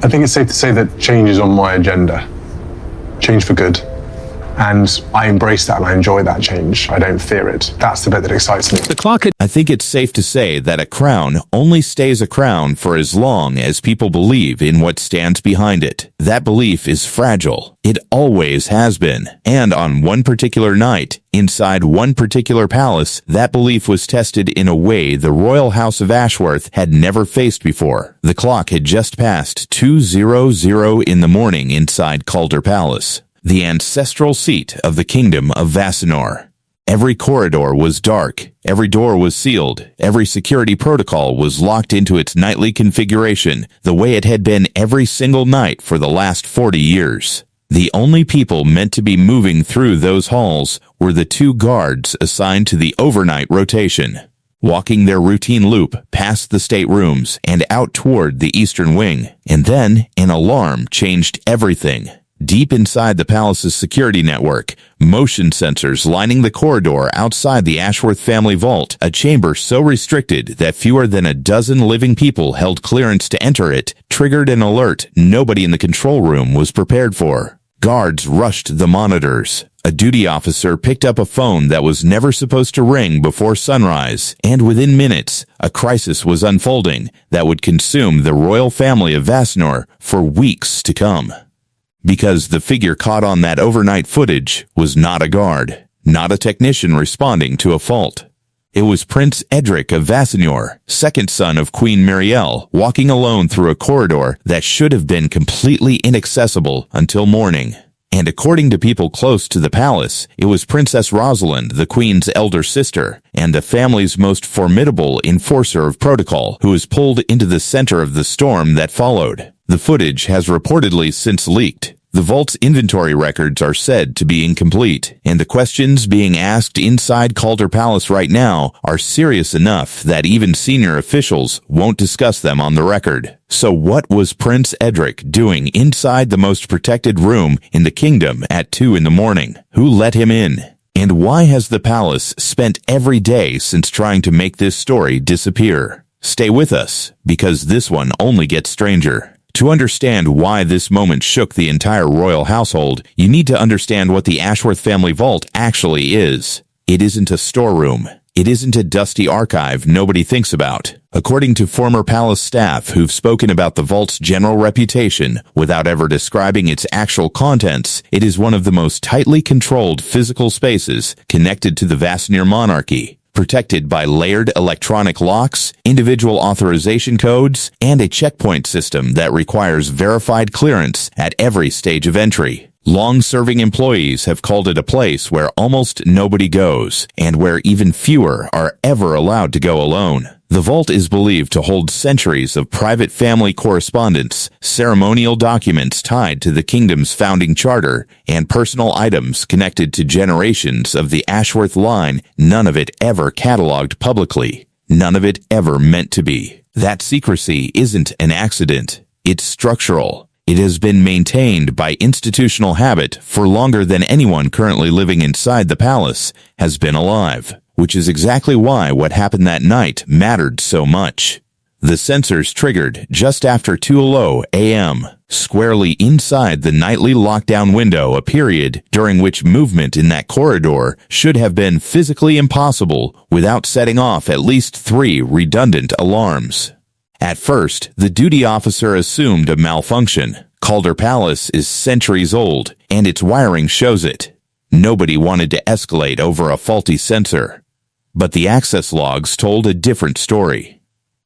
I think it's safe to say that change is on my agenda. Change for good. And I embrace that and I enjoy that change. I don't fear it. That's the bit that excites me. I think it's safe to say that a crown only stays a crown for as long as people believe in what stands behind it. That belief is fragile. It always has been. And on one particular night, inside one particular palace, that belief was tested in a way the royal house of Ashworth had never faced before. The clock had just passed 2:00 in the morning inside Calder Palace, the ancestral seat of the kingdom of Vassanor. Every corridor was dark, every door was sealed, every security protocol was locked into its nightly configuration, the way it had been every single night for the last 40 years. The only people meant to be moving through those halls were the 2 guards assigned to the overnight rotation, walking their routine loop past the staterooms and out toward the eastern wing. And then an alarm changed everything. Deep inside the palace's security network, motion sensors lining the corridor outside the Ashworth family vault, a chamber so restricted that fewer than a dozen living people held clearance to enter it, triggered an alert nobody in the control room was prepared for. Guards rushed the monitors. A duty officer picked up a phone that was never supposed to ring before sunrise, and within minutes, a crisis was unfolding that would consume the royal family of Vassanor for weeks to come. Because the figure caught on that overnight footage was not a guard, not a technician responding to a fault. It was Prince Edric of Vassanor, second son of Queen Muriel, walking alone through a corridor that should have been completely inaccessible until morning. And according to people close to the palace, it was Princess Rosalind, the Queen's elder sister, and the family's most formidable enforcer of protocol, who was pulled into the center of the storm that followed. The footage has reportedly since leaked. The vault's inventory records are said to be incomplete, and the questions being asked inside Calder Palace right now are serious enough that even senior officials won't discuss them on the record. So what was Prince Edric doing inside the most protected room in the kingdom at 2 in the morning? Who let him in? And why has the palace spent every day since trying to make this story disappear? Stay with us, because this one only gets stranger. To understand why this moment shook the entire royal household, you need to understand what the Ashworth family vault actually is. It isn't a storeroom. It isn't a dusty archive nobody thinks about. According to former palace staff who've spoken about the vault's general reputation without ever describing its actual contents, it is one of the most tightly controlled physical spaces connected to the Vassanor monarchy, protected by layered electronic locks, individual authorization codes, and a checkpoint system that requires verified clearance at every stage of entry. Long-serving employees have called it a place where almost nobody goes, and where even fewer are ever allowed to go alone. The vault is believed to hold centuries of private family correspondence, ceremonial documents tied to the kingdom's founding charter, and personal items connected to generations of the Ashworth line, none of it ever cataloged publicly. None of it ever meant to be. That secrecy isn't an accident. It's structural. It has been maintained by institutional habit for longer than anyone currently living inside the palace has been alive, which is exactly why what happened that night mattered so much. The sensors triggered just after 2:00 a.m., squarely inside the nightly lockdown window, a period during which movement in that corridor should have been physically impossible without setting off at least 3 redundant alarms. At first, the duty officer assumed a malfunction. Calder Palace is centuries old, and its wiring shows it. Nobody wanted to escalate over a faulty sensor. But the access logs told a different story.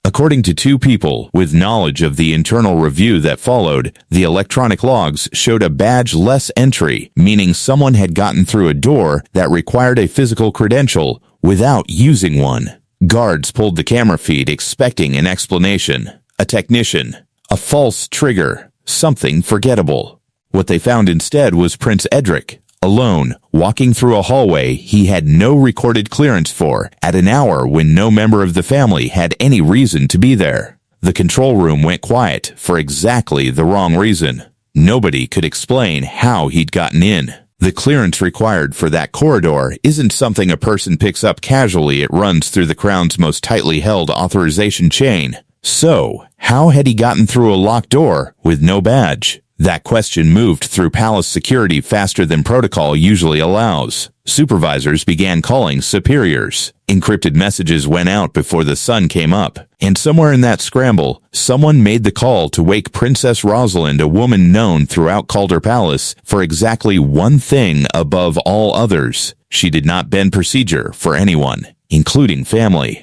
According to 2 people with knowledge of the internal review that followed, the electronic logs showed a badge-less entry, meaning someone had gotten through a door that required a physical credential without using one. Guards pulled the camera feed expecting an explanation, a technician, a false trigger, something forgettable. What they found instead was Prince Edric, alone, walking through a hallway he had no recorded clearance for at an hour when no member of the family had any reason to be there. The control room went quiet for exactly the wrong reason. Nobody could explain how he'd gotten in. The clearance required for that corridor isn't something a person picks up casually. It runs through the Crown's most tightly held authorization chain. So, how had he gotten through a locked door with no badge? That question moved through palace security faster than protocol usually allows. Supervisors began calling superiors. Encrypted messages went out before the sun came up. And somewhere in that scramble, someone made the call to wake Princess Rosalind, a woman known throughout Calder Palace for exactly one thing above all others. She did not bend procedure for anyone, including family.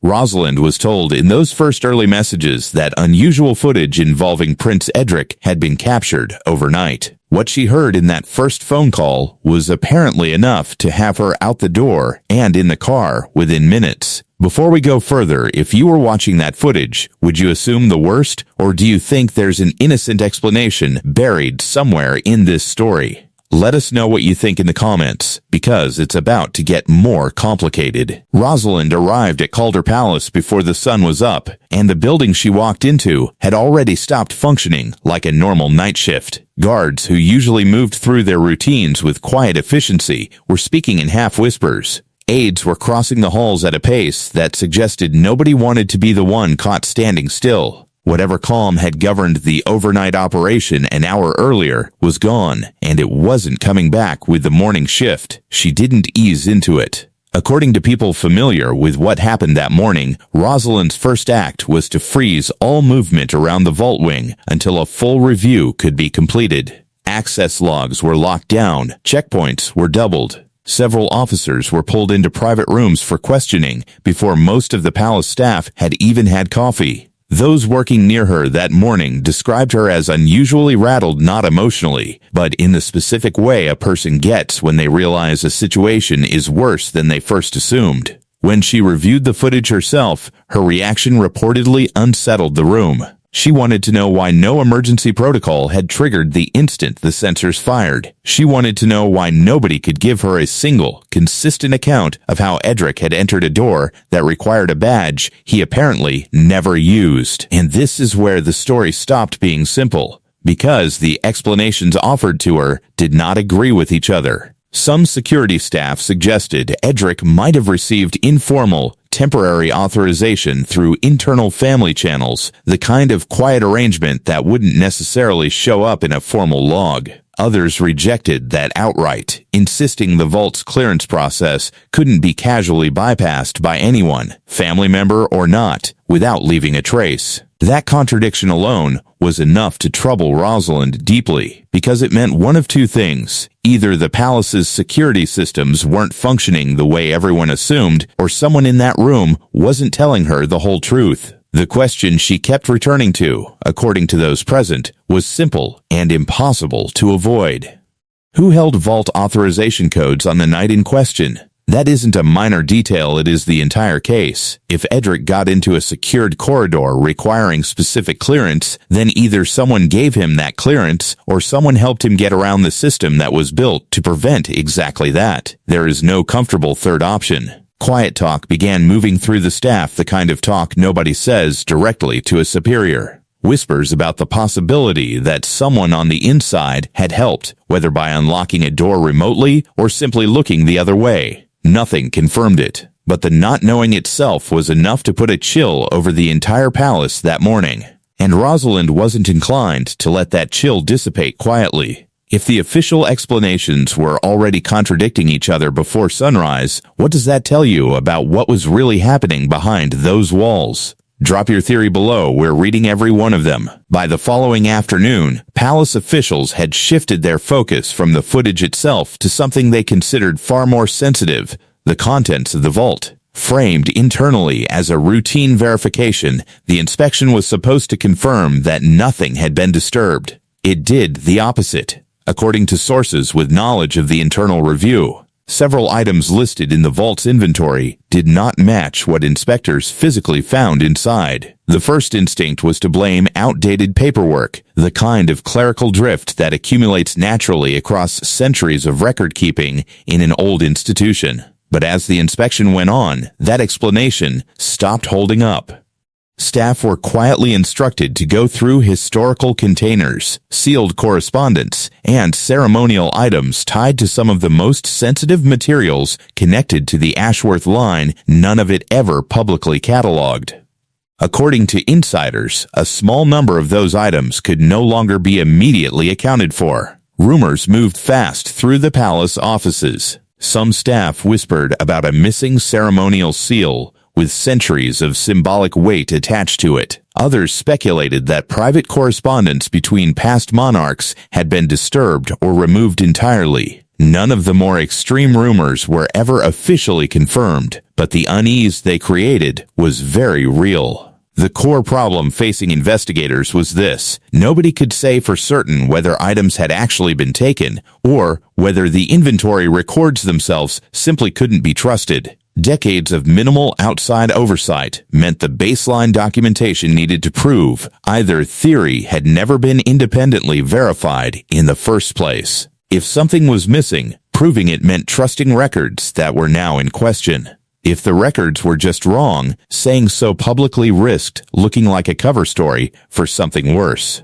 Rosalind was told in those first early messages that unusual footage involving Prince Edric had been captured overnight. What she heard in that first phone call was apparently enough to have her out the door and in the car within minutes. Before we go further, if you were watching that footage, would you assume the worst, or do you think there's an innocent explanation buried somewhere in this story? Let us know what you think in the comments, because it's about to get more complicated. Rosalind arrived at Calder Palace before the sun was up, and the building she walked into had already stopped functioning like a normal night shift. Guards, who usually moved through their routines with quiet efficiency, were speaking in half-whispers. Aides were crossing the halls at a pace that suggested nobody wanted to be the one caught standing still. Whatever calm had governed the overnight operation an hour earlier was gone, and it wasn't coming back with the morning shift. She didn't ease into it. According to people familiar with what happened that morning, Rosalind's first act was to freeze all movement around the vault wing until a full review could be completed. Access logs were locked down, checkpoints were doubled. Several officers were pulled into private rooms for questioning before most of the palace staff had even had coffee. Those working near her that morning described her as unusually rattled, not emotionally, but in the specific way a person gets when they realize a situation is worse than they first assumed. When she reviewed the footage herself, her reaction reportedly unsettled the room. She wanted to know why no emergency protocol had triggered the instant the sensors fired. She wanted to know why nobody could give her a single, consistent account of how Edric had entered a door that required a badge he apparently never used. And this is where the story stopped being simple, because the explanations offered to her did not agree with each other. Some security staff suggested Edric might have received informal, temporary authorization through internal family channels, the kind of quiet arrangement that wouldn't necessarily show up in a formal log. Others rejected that outright, insisting the vault's clearance process couldn't be casually bypassed by anyone, family member or not, without leaving a trace. That contradiction alone was enough to trouble Rosalind deeply, because it meant one of two things. Either the palace's security systems weren't functioning the way everyone assumed, or someone in that room wasn't telling her the whole truth. The question she kept returning to, according to those present, was simple and impossible to avoid. Who held vault authorization codes on the night in question? That isn't a minor detail, it is the entire case. If Edric got into a secured corridor requiring specific clearance, then either someone gave him that clearance or someone helped him get around the system that was built to prevent exactly that. There is no comfortable third option. Quiet talk began moving through the staff, the kind of talk nobody says directly to a superior. Whispers about the possibility that someone on the inside had helped, whether by unlocking a door remotely or simply looking the other way. Nothing confirmed it, but the not knowing itself was enough to put a chill over the entire palace that morning. And Rosalind wasn't inclined to let that chill dissipate quietly. If the official explanations were already contradicting each other before sunrise, what does that tell you about what was really happening behind those walls? Drop your theory below, we're reading every one of them. By the following afternoon, palace officials had shifted their focus from the footage itself to something they considered far more sensitive, the contents of the vault. Framed internally as a routine verification, the inspection was supposed to confirm that nothing had been disturbed. It did the opposite, according to sources with knowledge of the internal review. Several items listed in the vault's inventory did not match what inspectors physically found inside. The first instinct was to blame outdated paperwork, the kind of clerical drift that accumulates naturally across centuries of record-keeping in an old institution. But as the inspection went on, that explanation stopped holding up. Staff were quietly instructed to go through historical containers, sealed correspondence, and ceremonial items tied to some of the most sensitive materials connected to the Ashworth line, none of it ever publicly catalogued. According to insiders, a small number of those items could no longer be immediately accounted for. Rumors moved fast through the palace offices. Some staff whispered about a missing ceremonial seal with centuries of symbolic weight attached to it. Others speculated that private correspondence between past monarchs had been disturbed or removed entirely. None of the more extreme rumors were ever officially confirmed, but the unease they created was very real. The core problem facing investigators was this: nobody could say for certain whether items had actually been taken, or whether the inventory records themselves simply couldn't be trusted. Decades of minimal outside oversight meant the baseline documentation needed to prove either theory had never been independently verified in the first place. If something was missing, proving it meant trusting records that were now in question. If the records were just wrong, saying so publicly risked looking like a cover story for something worse.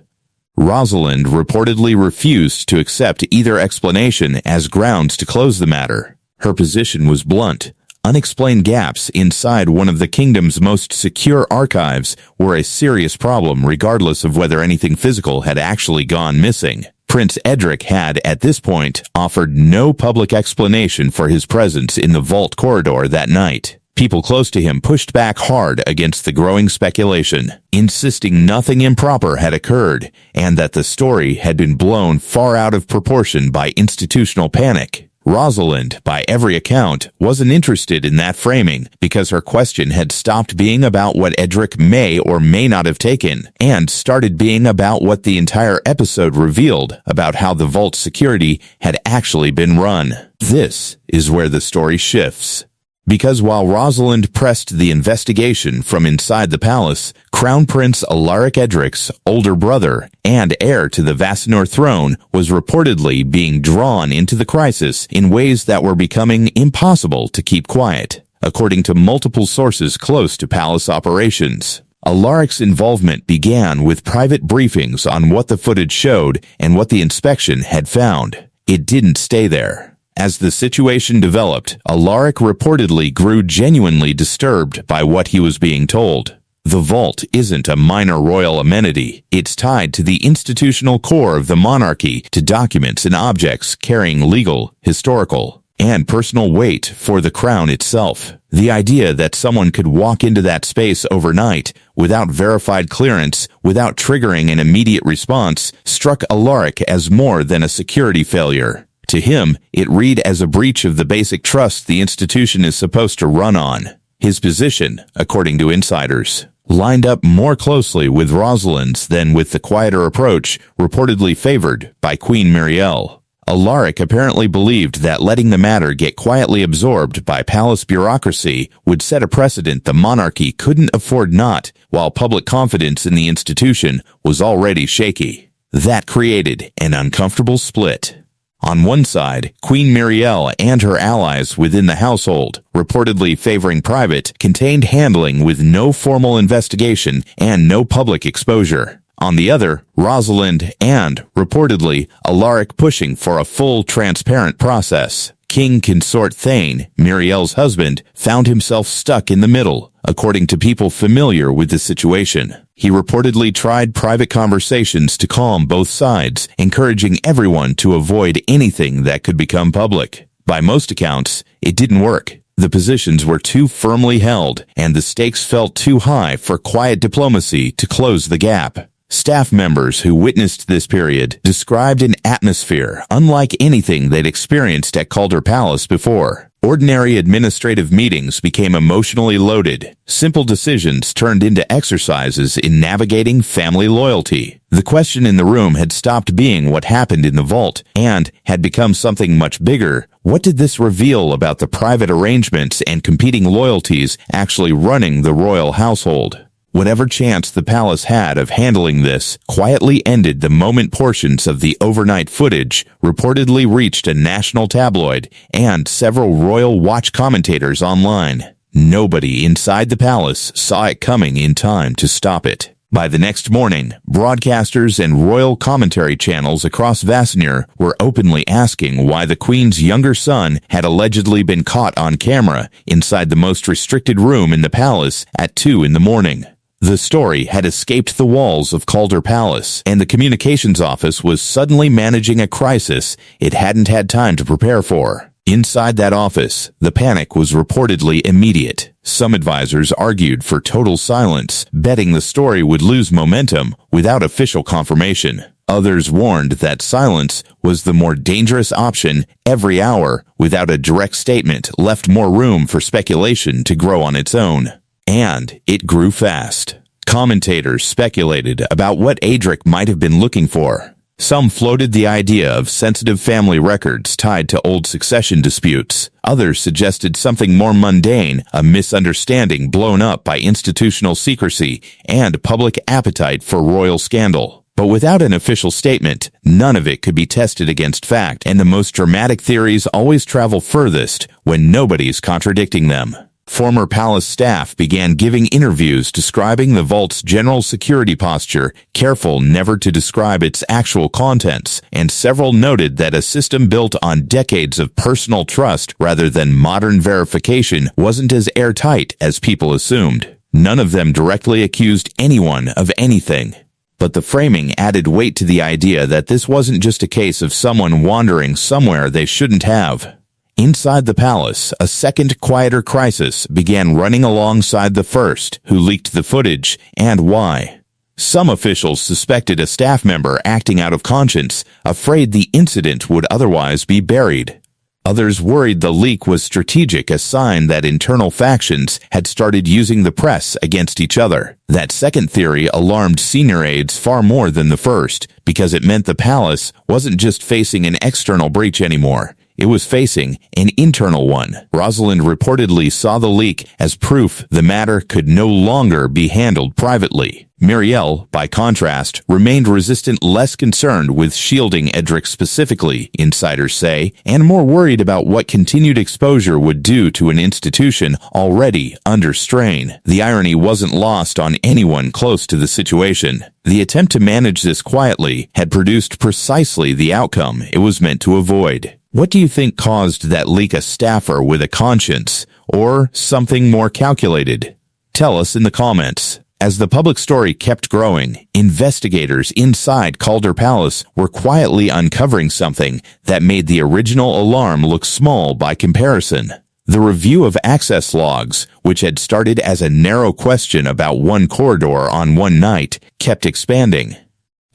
Rosalind reportedly refused to accept either explanation as grounds to close the matter. Her position was blunt. Unexplained gaps inside one of the kingdom's most secure archives were a serious problem regardless of whether anything physical had actually gone missing. Prince Edric had, at this point, offered no public explanation for his presence in the vault corridor that night. People close to him pushed back hard against the growing speculation, insisting nothing improper had occurred and that the story had been blown far out of proportion by institutional panic. Rosalind, by every account, wasn't interested in that framing because her question had stopped being about what Edric may or may not have taken and started being about what the entire episode revealed about how the vault's security had actually been run. This is where the story shifts. Because while Rosalind pressed the investigation from inside the palace, Crown Prince Alaric Edric's older brother and heir to the Vassanur throne was reportedly being drawn into the crisis in ways that were becoming impossible to keep quiet, according to multiple sources close to palace operations. Alaric's involvement began with private briefings on what the footage showed and what the inspection had found. It didn't stay there. As the situation developed, Alaric reportedly grew genuinely disturbed by what he was being told. The vault isn't a minor royal amenity. It's tied to the institutional core of the monarchy, to documents and objects carrying legal, historical, and personal weight for the crown itself. The idea that someone could walk into that space overnight without verified clearance, without triggering an immediate response, struck Alaric as more than a security failure. To him, it read as a breach of the basic trust the institution is supposed to run on. His position, according to insiders, lined up more closely with Rosalind's than with the quieter approach reportedly favored by Queen Muriel. Alaric apparently believed that letting the matter get quietly absorbed by palace bureaucracy would set a precedent the monarchy couldn't afford not, while public confidence in the institution was already shaky. That created an uncomfortable split. On one side, Queen Muriel and her allies within the household, reportedly favoring private, contained handling with no formal investigation and no public exposure. On the other, Rosalind and, reportedly, Alaric pushing for a full, transparent process. King Consort Thane, Muriel's husband, found himself stuck in the middle, according to people familiar with the situation. He reportedly tried private conversations to calm both sides, encouraging everyone to avoid anything that could become public. By most accounts, it didn't work. The positions were too firmly held, and the stakes felt too high for quiet diplomacy to close the gap. Staff members who witnessed this period described an atmosphere unlike anything they'd experienced at Calder Palace before. Ordinary administrative meetings became emotionally loaded. Simple decisions turned into exercises in navigating family loyalty. The question in the room had stopped being what happened in the vault and had become something much bigger. What did this reveal about the private arrangements and competing loyalties actually running the royal household? Whatever chance the palace had of handling this quietly ended the moment portions of the overnight footage reportedly reached a national tabloid and several royal watch commentators online. Nobody inside the palace saw it coming in time to stop it. By the next morning, broadcasters and royal commentary channels across Vassanur were openly asking why the Queen's younger son had allegedly been caught on camera inside the most restricted room in the palace at 2 in the morning. The story had escaped the walls of Calder Palace, and the communications office was suddenly managing a crisis it hadn't had time to prepare for. Inside that office, the panic was reportedly immediate. Some advisors argued for total silence, betting the story would lose momentum without official confirmation. Others warned that silence was the more dangerous option. Every hour without a direct statement left more room for speculation to grow on its own. And it grew fast. Commentators speculated about what Adric might have been looking for. Some floated the idea of sensitive family records tied to old succession disputes. Others suggested something more mundane, a misunderstanding blown up by institutional secrecy and public appetite for royal scandal. But without an official statement, none of it could be tested against fact, and the most dramatic theories always travel furthest when nobody's contradicting them. Former palace staff began giving interviews describing the vault's general security posture, careful never to describe its actual contents, and several noted that a system built on decades of personal trust rather than modern verification wasn't as airtight as people assumed. None of them directly accused anyone of anything. But the framing added weight to the idea that this wasn't just a case of someone wandering somewhere they shouldn't have. Inside the palace, a second, quieter crisis began running alongside the first. Who leaked the footage, and why? Some officials suspected a staff member acting out of conscience, afraid the incident would otherwise be buried. Others worried the leak was strategic, a sign that internal factions had started using the press against each other. That second theory alarmed senior aides far more than the first, because it meant the palace wasn't just facing an external breach anymore. It was facing an internal one. Rosalind reportedly saw the leak as proof the matter could no longer be handled privately. Muriel, by contrast, remained resistant, less concerned with shielding Edric specifically, insiders say, and more worried about what continued exposure would do to an institution already under strain. The irony wasn't lost on anyone close to the situation. The attempt to manage this quietly had produced precisely the outcome it was meant to avoid. What do you think caused that leak? A staffer with a conscience, or something more calculated? Tell us in the comments. As the public story kept growing, investigators inside Calder Palace were quietly uncovering something that made the original alarm look small by comparison. The review of access logs, which had started as a narrow question about one corridor on one night, kept expanding.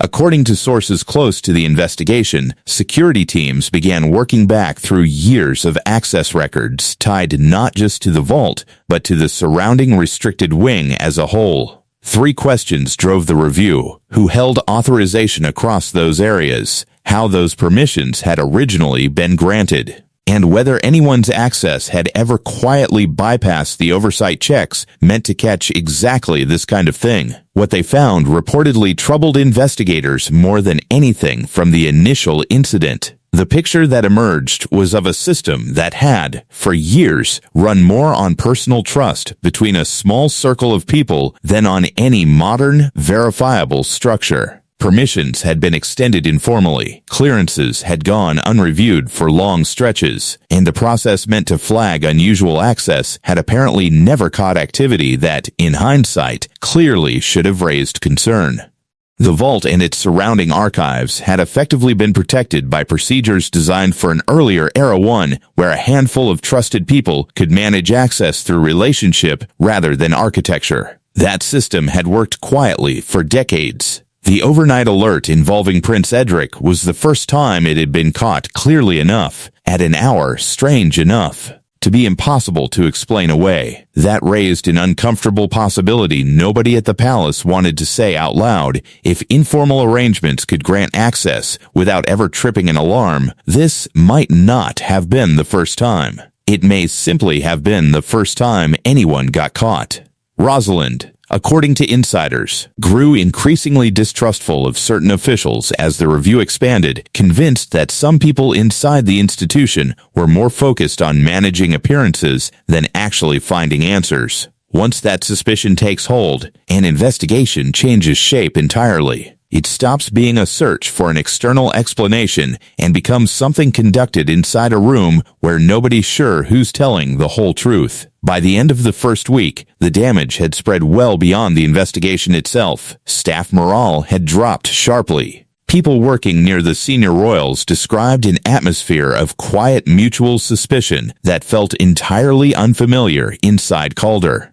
According to sources close to the investigation, security teams began working back through years of access records tied not just to the vault, but to the surrounding restricted wing as a whole. 3 questions drove the review: who held authorization across those areas, how those permissions had originally been granted, and whether anyone's access had ever quietly bypassed the oversight checks meant to catch exactly this kind of thing. What they found reportedly troubled investigators more than anything from the initial incident. The picture that emerged was of a system that had, for years, run more on personal trust between a small circle of people than on any modern, verifiable structure. Permissions had been extended informally, clearances had gone unreviewed for long stretches, and a process meant to flag unusual access had apparently never caught activity that, in hindsight, clearly should have raised concern. The vault and its surrounding archives had effectively been protected by procedures designed for an earlier era, one where a handful of trusted people could manage access through relationship rather than architecture. That system had worked quietly for decades. The overnight alert involving Prince Edric was the first time it had been caught clearly enough, at an hour strange enough to be impossible to explain away. That raised an uncomfortable possibility nobody at the palace wanted to say out loud. If informal arrangements could grant access without ever tripping an alarm, this might not have been the first time. It may simply have been the first time anyone got caught. Rosalind, according to insiders, grew increasingly distrustful of certain officials as the review expanded, convinced that some people inside the institution were more focused on managing appearances than actually finding answers. Once that suspicion takes hold, an investigation changes shape entirely. It stops being a search for an external explanation and becomes something conducted inside a room where nobody's sure who's telling the whole truth. By the end of the first week, the damage had spread well beyond the investigation itself. Staff morale had dropped sharply. People working near the senior royals described an atmosphere of quiet mutual suspicion that felt entirely unfamiliar inside Calder.